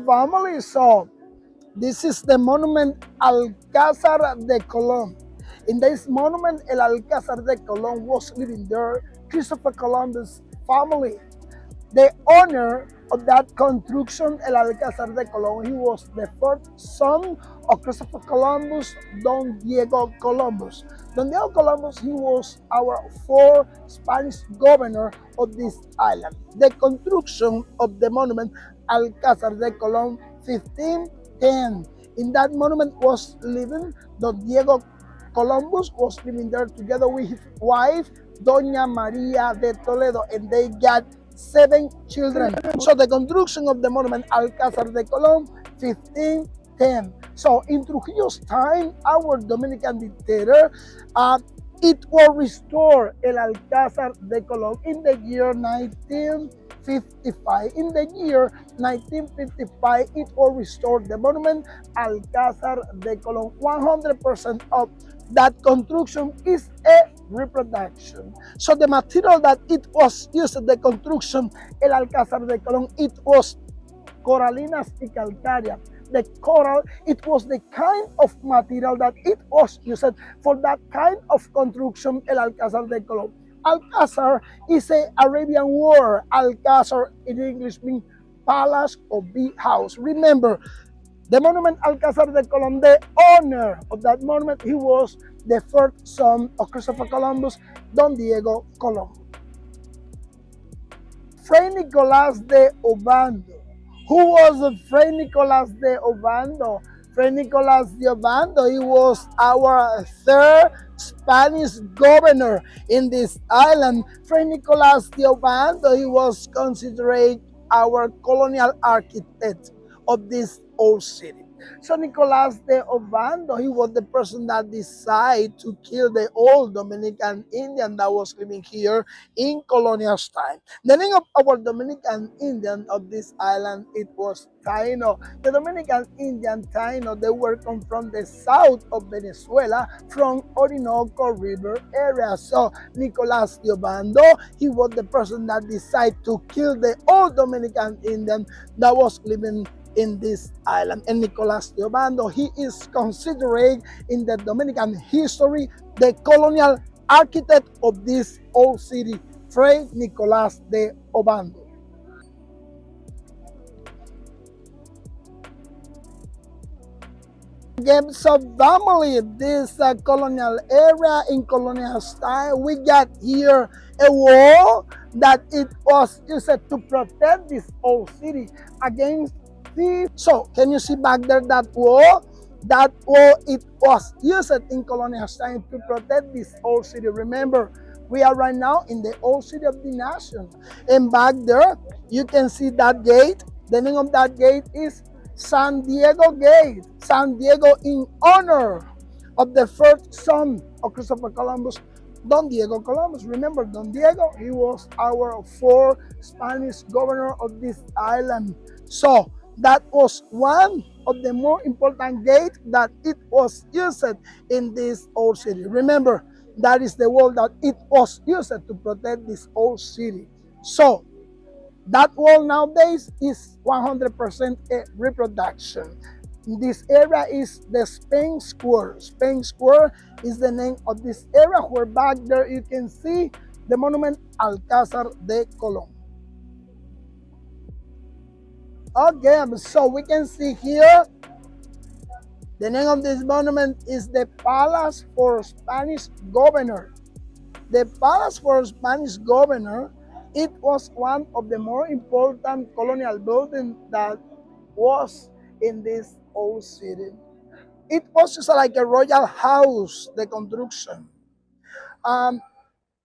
family. So this is the monument Alcázar de Colón. In this monument, El Alcázar de Colón was living there. Christopher Columbus family, the owner of that construction, El Alcázar de Colón, he was the first son of Christopher Columbus, Don Diego Columbus. Don Diego Columbus, he was our fourth Spanish governor of this island. The construction of the monument Alcázar de Colón, 1510. In that monument was living Don Diego Columbus was living there together with his wife, Doña María de Toledo, and they got 7 children. So the construction of the monument Alcázar de Colón, 1510. So in Trujillo's time, our Dominican dictator, it was restored El Alcázar de Colón in the year 1955. In the year 1955, it was restored. The monument Alcázar de Colón, 100% of that construction is a reproduction. So the material that it was used in the construction, El Alcázar de Colón, it was coralinas y calcárea. The coral, it was the kind of material that it was used for that kind of construction, El Alcázar de Colón. Alcázar is an Arabian word. Alcázar in English means palace or big house. Remember, the monument Alcázar de Colón, the owner of that monument, he was the first son of Christopher Columbus, Don Diego Colón. Fray Nicolás de Obando. Who was Fray Nicolás de Obando? Fray Nicolás de Obando, he was our third Spanish governor in this island. Fray Nicolás de Obando, he was considered our colonial architect of this old city. So Nicolás de Obando, he was the person that decided to kill the old Dominican Indian that was living here in colonial time. The name of our Dominican Indian of this island, it was Taino. The Dominican Indian Taino, they were come from the south of Venezuela, from Orinoco River area. So Nicolás de Obando, he was the person that decided to kill the old Dominican Indian that was living in this island. And Nicolás de Obando, he is considered in the Dominican history the colonial architect of this old city, Fray Nicolás de Obando. Gives a family this colonial area in colonial style. We got here a wall that it was used to protect this old city against. So, can you see back there that wall? That wall, it was used in colonial time to protect this old city. Remember, we are right now in the old city of the nation. And back there, you can see that gate. The name of that gate is San Diego Gate. San Diego in honor of the first son of Christopher Columbus, Don Diego Columbus. Remember, Don Diego, he was our fourth Spanish governor of this island. So, that was one of the more important gates that it was used in this old city. Remember, that is the wall that it was used to protect this old city. So, that wall nowadays is 100% a reproduction. This area is the Spain Square. Spain Square is the name of this area, where back there you can see the monument Alcázar de Colón. Okay, so we can see here, the name of this monument is the Palace for Spanish Governor. The Palace for Spanish Governor, it was one of the more important colonial buildings that was in this old city. It was just like a royal house, the construction.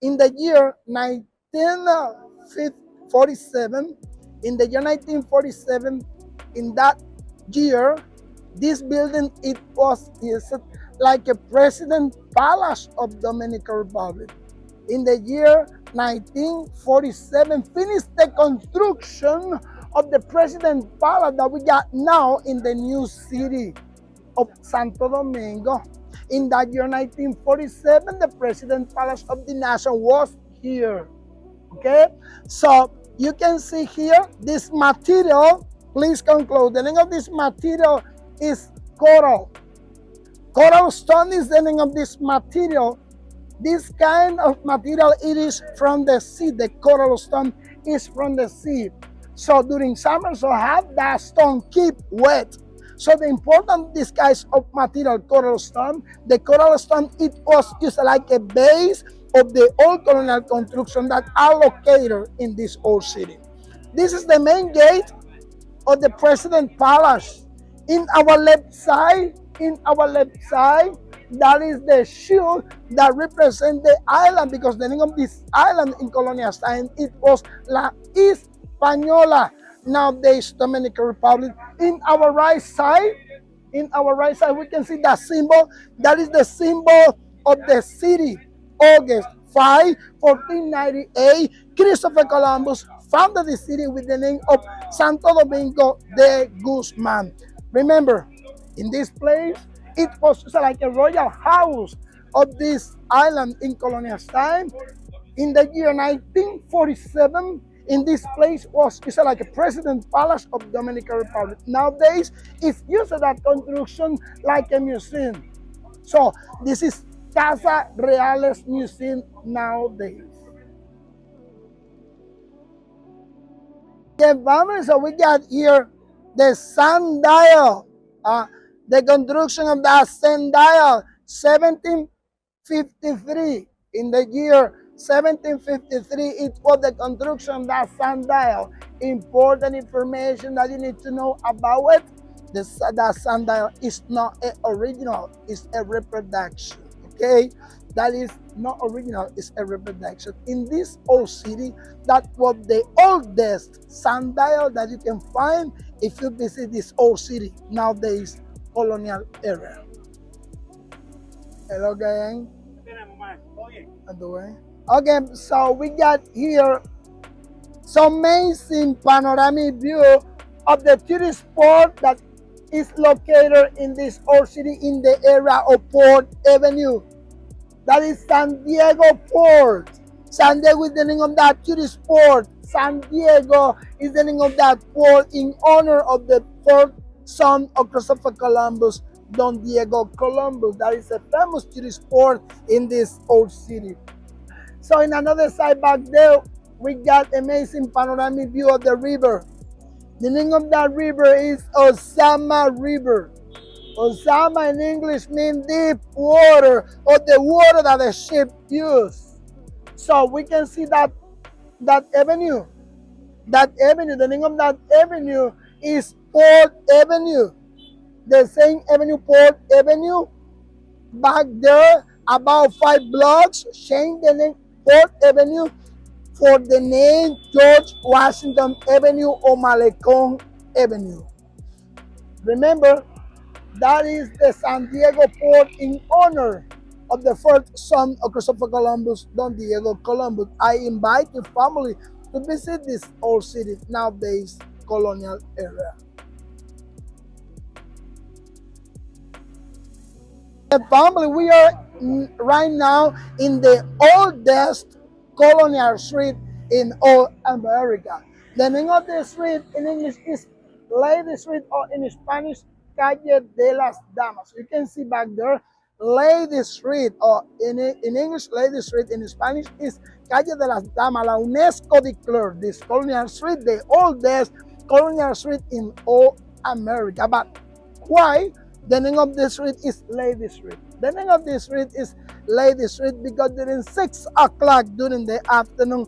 In the year 1947, in that year, this building, it was used like a president palace of Dominican Republic. In the year 1947, finished the construction of the president palace that we got now in the new city of Santo Domingo. In that year 1947, the president palace of the nation was here. Okay, so you can see here this material Please conclude. The name of this material is coral. Coral stone is the name of this material. This kind of material, it is from the sea. The coral stone is from the sea. So during summer, so have that stone keep wet. So the important this kind of material, coral stone, the coral stone, it was just like a base of the old colonial construction that are located in this old city. This is the main gate of the President Palace. In our left side, that is the shield that represents the island, because the name of this island in colonial time, it was La Hispaniola, nowadays Dominican Republic. In our right side, we can see that symbol. That is the symbol of the city. August 5, 1498, Christopher Columbus founded the city with the name of Santo Domingo de Guzman. Remember, in this place, it was like a royal house of this island in colonial time. In the year 1947, in this place was like a president palace of Dominican Republic. Nowadays, it's used that construction like a museum. So this is Casa Reales Museum nowadays. The family, so we got here the sundial, the construction of that sundial, 1753. In the year 1753, it was the construction of that sundial. Important information that you need to know about it. That sundial is not an original, it's a reproduction. Okay, that is not original, it's a reproduction. In this old city, that was the oldest sundial that you can find if you visit this old city, nowadays colonial era. Hello, gang. Okay, so we got here some amazing panoramic view of the tourist spot that is located in this old city in the area of Port Avenue. That is San Diego Port. San Diego is the name of that tourist port. San Diego is the name of that port in honor of the fourth son of Christopher Columbus, Don Diego Columbus. That is a famous tourist port in this old city. So in another side back there, we got amazing panoramic view of the river. The name of that river is Ozama River. Ozama in English means deep water, or the water that the ship use. So we can see that avenue. That avenue, the name of that avenue is Port Avenue. The same avenue, Port Avenue. Back there, about 5 blocks, change the name Port Avenue for the name George Washington Avenue or Malecon Avenue. Remember, that is the San Diego port in honor of the first son of Christopher Columbus, Don Diego Columbus. I invite your family to visit this old city, nowadays colonial era. The family, we are right now in the oldest colonial street in all America. The name of the street in English is Lady Street, or in Spanish, Calle de las Damas. You can see back there, Lady Street, or in English, Lady Street, in Spanish is Calle de las Damas. La UNESCO declared this colonial street the oldest colonial street in all America. But why the name of the street is Lady Street? The name of the street is Lady Street because during 6 o'clock during the afternoon,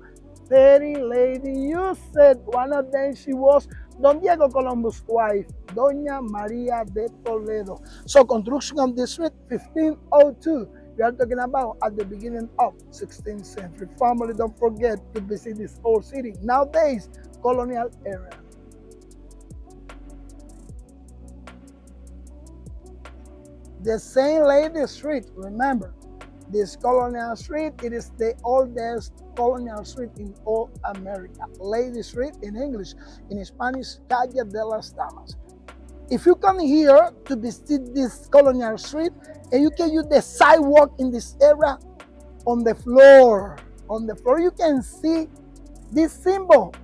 very lady, you said one of them, she was Don Diego Columbus' wife, Doña Maria de Toledo. So construction of the street, 1502. We are talking about at the beginning of 16th century. Family, don't forget to visit this old city. Nowadays, colonial era. The same Lady Street, remember, this colonial street, it is the oldest colonial street in all America. Lady Street in English, in Spanish, Calle de las Damas. If you come here to visit this colonial street, and you can use the sidewalk in this area, on the floor you can see this symbol,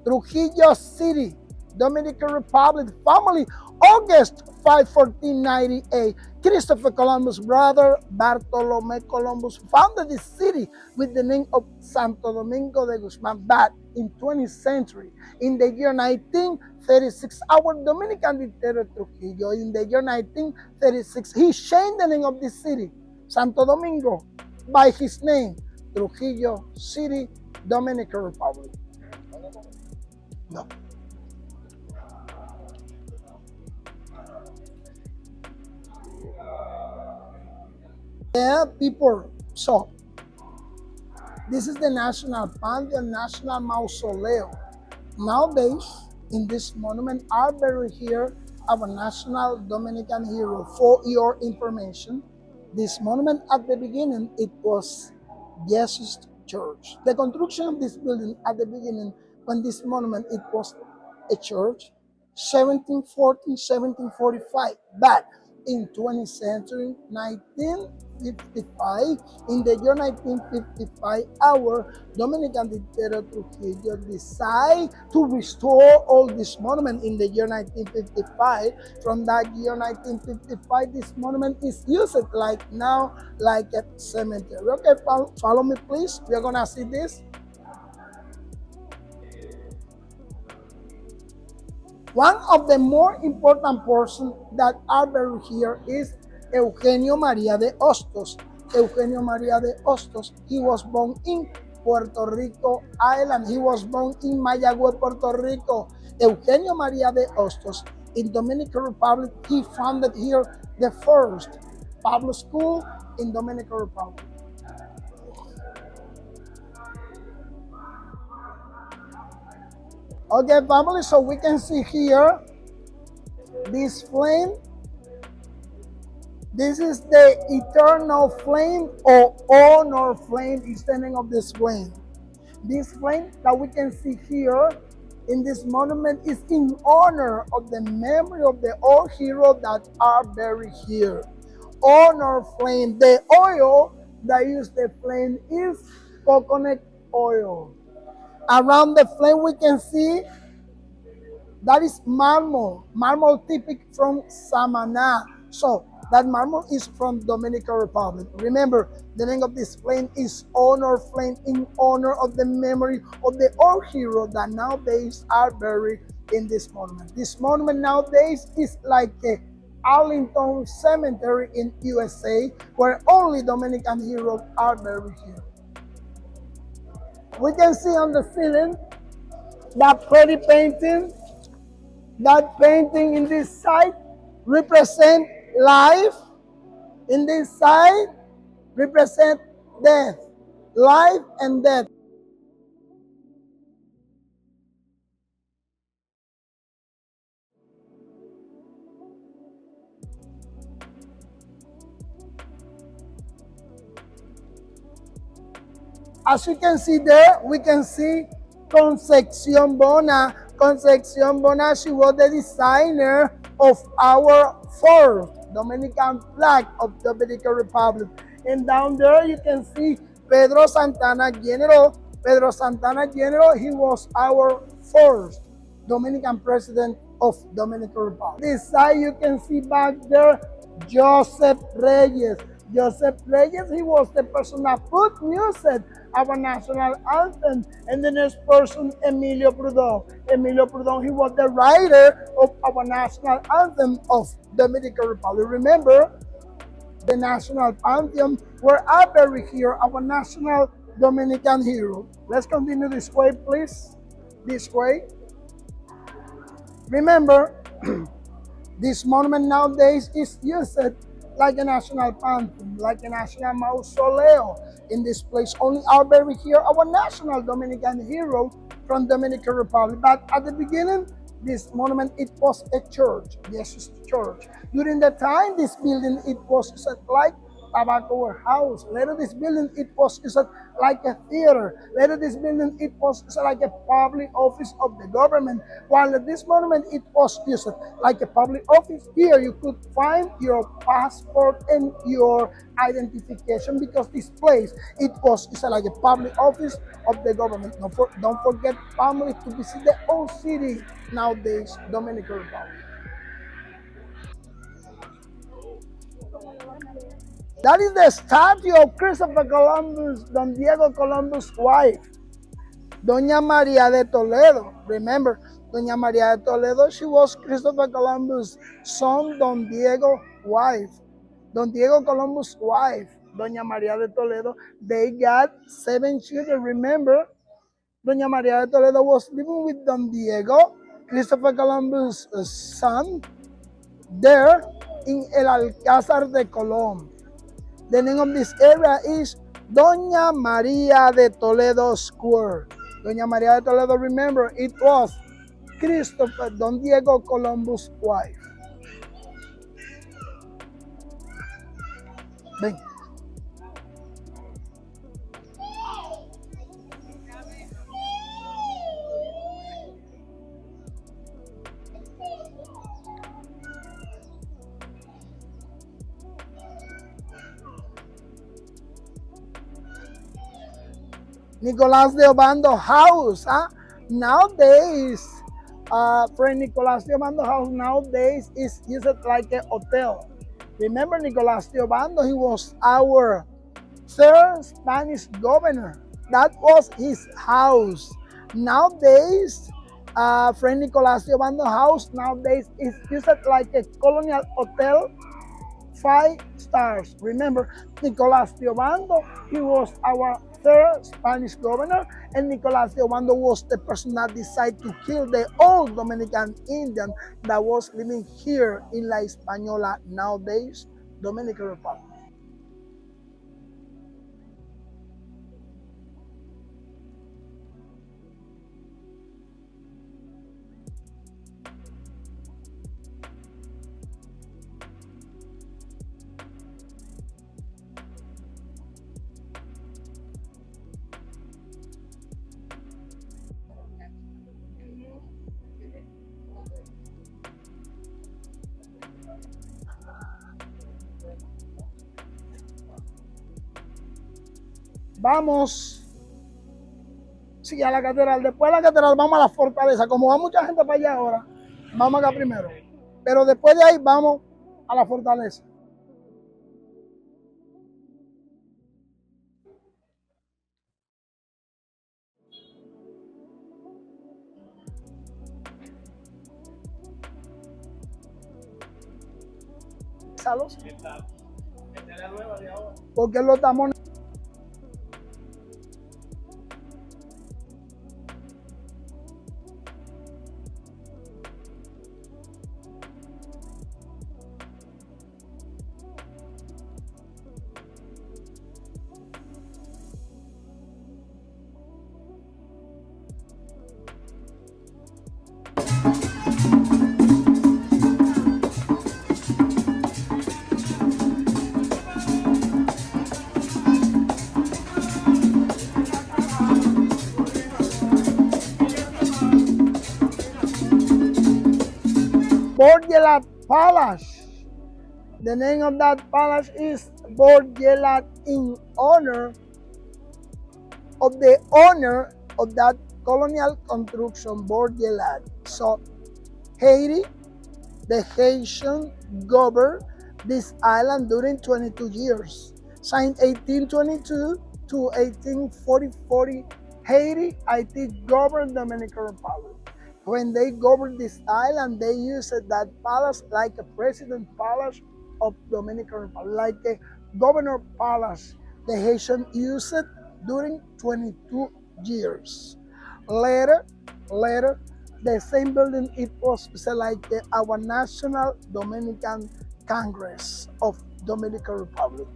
Trujillo City. Dominican Republic family, August 5, 1498. Christopher Columbus' brother Bartolome Columbus founded this city with the name of Santo Domingo de Guzman. But in 20th century, in the year 1936, our Dominican dictator Trujillo, in the year 1936, he changed the name of this city, Santo Domingo, by his name, Trujillo City, Dominican Republic. No. Yeah, people. So, this is the National Pantheon, National Mausoleum. Nowadays, in this monument are buried here our national Dominican hero. For your information, this monument at the beginning, it was Jesus Church. The construction of this building at the beginning, when this monument, it was a church, 1740, 1745. But in 20th century, 1955, in the year 1955, our Dominican dictator Trujillo decided to restore all this monument in the year 1955. From that year 1955, this monument is used like now, like a cemetery. Okay, follow me please. We're gonna see this. One of the more important persons that are buried here is Eugenio Maria de Hostos. Eugenio Maria de Hostos, he was born in Puerto Rico Island. He was born in Mayagüez, Puerto Rico. Eugenio Maria de Hostos, in Dominican Republic, he founded here the first public school in Dominican Republic. Okay, family, so we can see here this flame. This is the eternal flame, or honor flame is the name of this flame. This flame that we can see here in this monument is in honor of the memory of the old heroes that are buried here. Honor flame. The oil that use the flame is coconut oil. Around the flame we can see that is marble, marble typical from Samana. So that marble is from Dominican Republic. Remember, the name of this flame is honor flame, in honor of the memory of the old hero that nowadays are buried in this monument. This monument nowadays is like a Arlington Cemetery in USA, where only Dominican heroes are buried here. We can see on the ceiling that pretty painting. That painting in this side represent life. In this side represent death. Life and death. As you can see there, we can see Concepcion Bona. Concepcion Bona, she was the designer of our fourth Dominican flag of the Dominican Republic. And down there you can see Pedro Santana General. Pedro Santana General, he was our first Dominican president of Dominican Republic. This side you can see back there Joseph Reyes. Joseph Reyes, he was the person that put music our national anthem. And the next person, Emilio Prudon. Emilio Prudon, he was the writer of our national anthem of Dominican Republic. Remember, the national pantheon where I buried here our national Dominican hero. Let's continue this way, please. This way. Remember, this monument nowadays is used like a national pantheon, like a national mausoleum. In this place, only are buried here our national Dominican hero from Dominican Republic. But at the beginning, this monument, it was a church, Jesus Church. During the time, this building, it was like tobacco warehouse. Later this building it was used like a theater. Later this building it was used like a public office of the government. While at this monument it was used like a public office. Here you could find your passport and your identification because this place it was used like a public office of the government. Don't forget family to visit the old city nowadays, Dominican Republic. That is the statue of Christopher Columbus, Don Diego Columbus' wife, Doña María de Toledo. Remember, Doña María de Toledo, she was Christopher Columbus' son, Don Diego wife. Don Diego Columbus' wife, Doña María de Toledo, they got 7 children. Remember, Doña María de Toledo was living with Don Diego, Christopher Columbus' son, there in El Alcázar de Colón. The name of this area is Doña María de Toledo Square. Doña María de Toledo, remember, it was Christopher Don Diego Columbus' wife. Ven. Nicolás de Obando House. Huh? Nowadays, friend Nicolás de Obando House nowadays is used like a hotel. Remember Nicolás de Obando, he was our third Spanish governor. That was his house. Nowadays, friend Nicolás de Obando House nowadays is used like a colonial hotel, 5 stars. Remember, Nicolás de Obando, he was our third Spanish governor, and Nicolás de Obando was the person that decided to kill the old Dominican Indian that was living here in La Española, nowadays, Dominican Republic. Vamos, sí, a la catedral. Después de la catedral vamos a la fortaleza. Como va mucha gente para allá ahora, vamos acá primero. Pero después de ahí vamos a la fortaleza. ¿Salos? Esta es la nueva de ahora. Porque los tamones. Borgelat Palace. The name of that palace is Borgelat in honor of the owner of that colonial construction, Borgelat. So Haiti, the Haitian governed this island during 22 years. Since 1822 to 1840, Haiti, governed Dominican Republic. When they governed this island, they used that palace like a president palace of Dominican Republic, like a governor palace. The Haitian used it during 22 years. Later, the same building it was like our National Dominican Congress of Dominican Republic.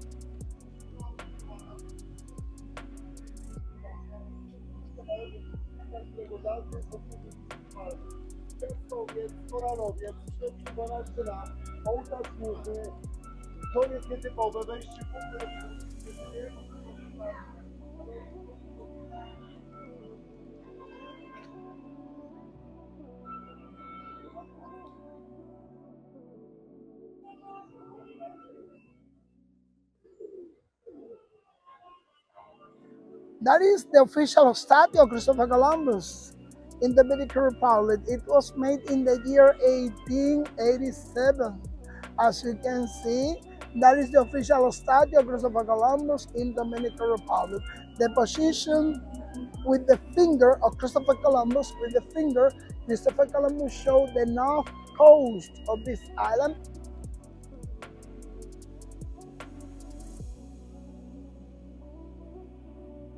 That is the official statue of Christopher Columbus in the Dominican Republic. It was made in the year 1887. As you can see, that is the official statue of Christopher Columbus in the Dominican Republic. The position with the finger of Christopher Columbus, with the finger, Christopher Columbus showed the north coast of this island.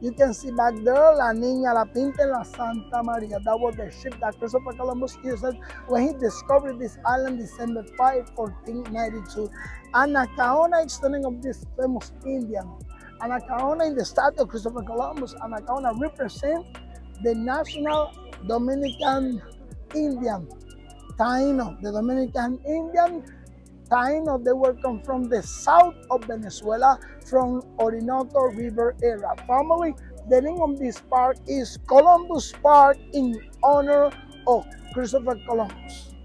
You can see back there, La Niña, La Pinta, and La Santa Maria. That was the ship that Christopher Columbus used when he discovered this island December 5, 1492. Anacaona is the name of this famous Indian. Anacaona in the statue of Christopher Columbus. Anacaona represents the national Dominican Indian. Taino, the Dominican Indian Taino, they were come from the south of Venezuela, from Orinoco River area. Family, the name of this park is Columbus Park in honor of Christopher Columbus.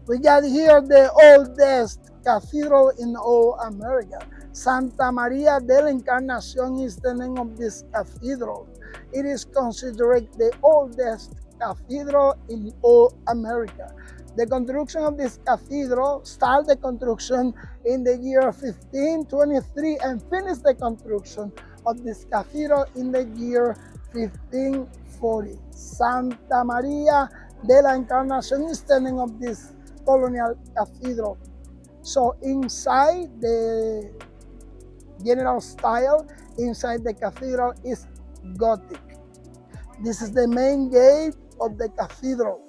We got here the oldest cathedral in all America. Santa Maria de la Encarnacion is the name of this cathedral. It is considered the oldest cathedral in all America. The construction of this cathedral started the construction in the year 1523 and finished the construction of this cathedral in the year 1540. Santa Maria de la Encarnacion is the name of this colonial cathedral. So inside the general style, inside the cathedral is Gothic. This is the main gate of the cathedral.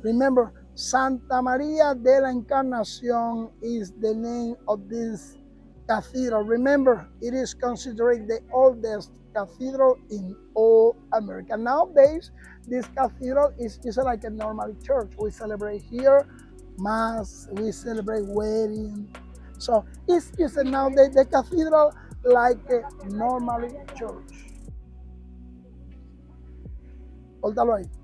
Remember, Santa Maria de la Encarnacion is the name of this cathedral. Remember, it is considered the oldest cathedral in all America. Nowadays, this cathedral is just like a normal church. We celebrate here Mass, we celebrate wedding. So it's just nowadays the cathedral like a normal church. Ótalo ahí.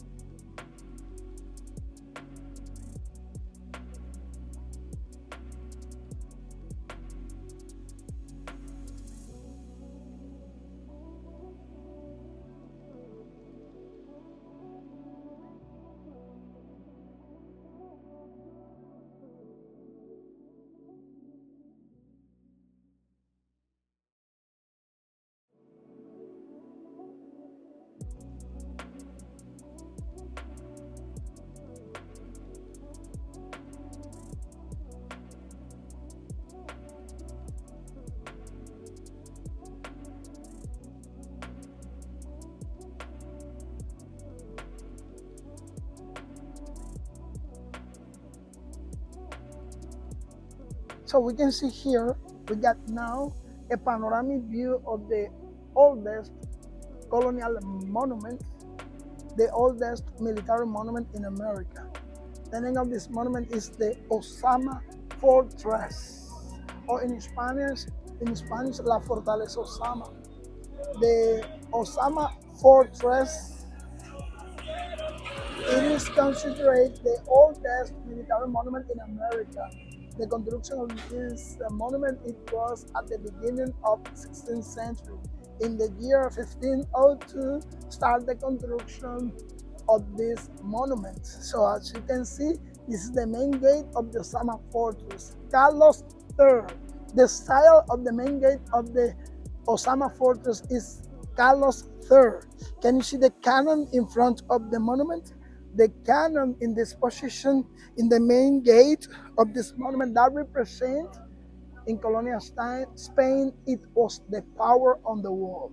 So we can see here, we got now a panoramic view of the oldest colonial monument, the oldest military monument in America. The name of this monument is the Osama Fortress, or in Spanish, La Fortaleza Osama. The Osama Fortress, it is considered the oldest military monument in America. The construction of this monument, it was at the beginning of the 16th century. In the year 1502, started the construction of this monument. So as you can see, this is the main gate of the Osama Fortress. Carlos III. The style of the main gate of the Osama Fortress is Carlos III. Can you see the cannon in front of the monument? The cannon in this position in the main gate of this monument that represents in colonial Spain, it was the power on the wall.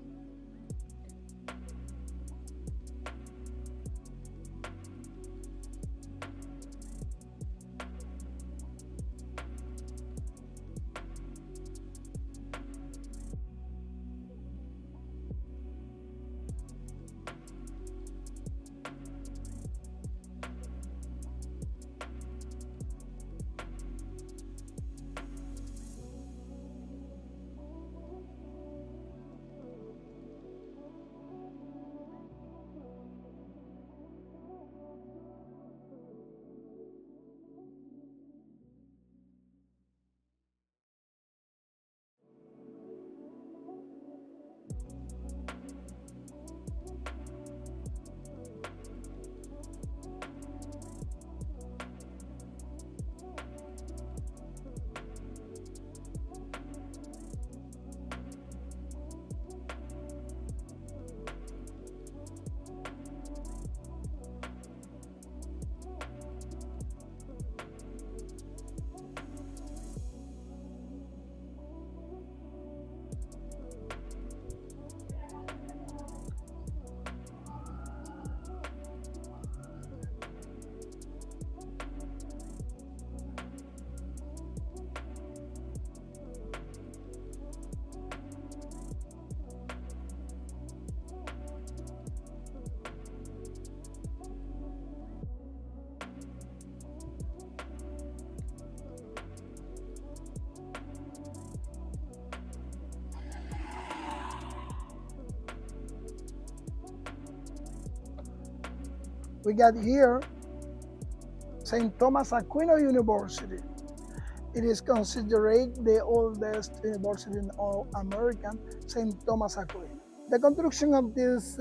We got here St. Thomas Aquino University. It is considered the oldest university in all America, St. Thomas Aquino. The construction of this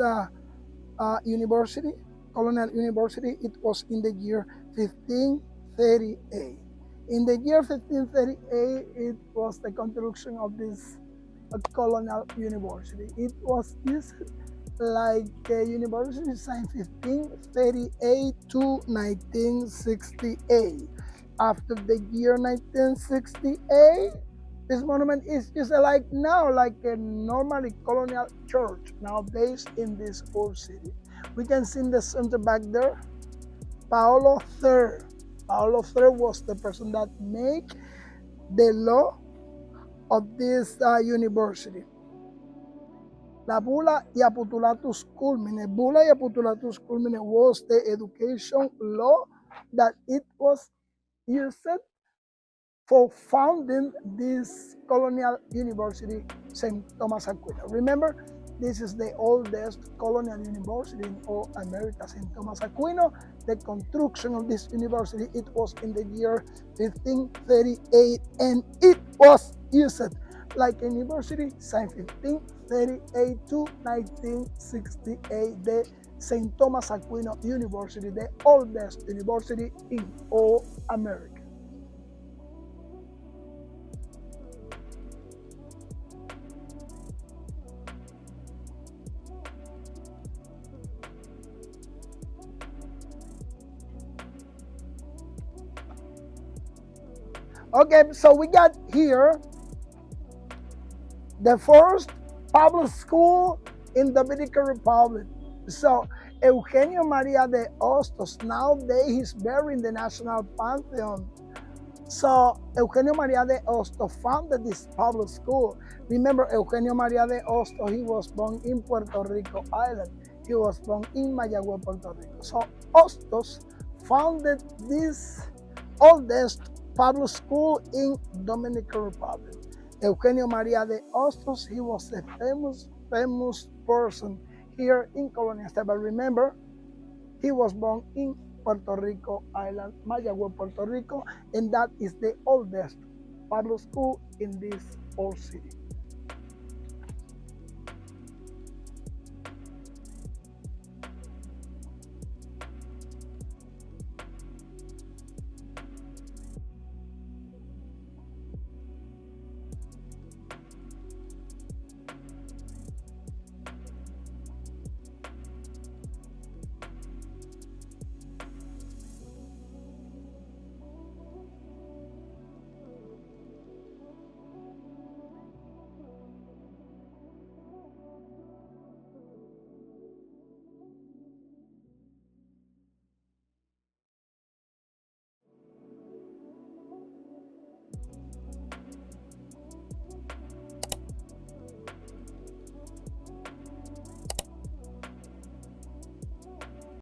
university, Colonial University, it was in the year 1538. In the year 1538, it was the construction of this Colonial University. It was used like a university since 1538 to 1968. After the year 1968, this monument is just like now, like a normally colonial church, now based in this old city. We can see in the center back there, Paolo III. Paolo III was the person that made the law of this university. La Bula y Apostolatus Culmine. Bula y Apostolatus Culmine was the education law that it was used for founding this colonial university, St. Thomas Aquino. Remember, this is the oldest colonial university in all America, St. Thomas Aquino. The construction of this university, it was in the year 1538, and it was used like a university since 1538 to 1968, the St. Thomas Aquino University, the oldest university in all America. Okay, so we got here the first public school in Dominican Republic. So Eugenio Maria de Hostos, nowadays he's buried in the National Pantheon. So Eugenio Maria de Hostos founded this public school. Remember, Eugenio Maria de Hostos, he was born in Puerto Rico Island. He was born in Mayagüez, Puerto Rico. So Hostos founded this oldest public school in Dominican Republic. Eugenio Maria de Hostos, he was a famous person here in Colonial State. But remember, he was born in Puerto Rico Island, Mayagüez, Puerto Rico, and that is the oldest public school in this old city.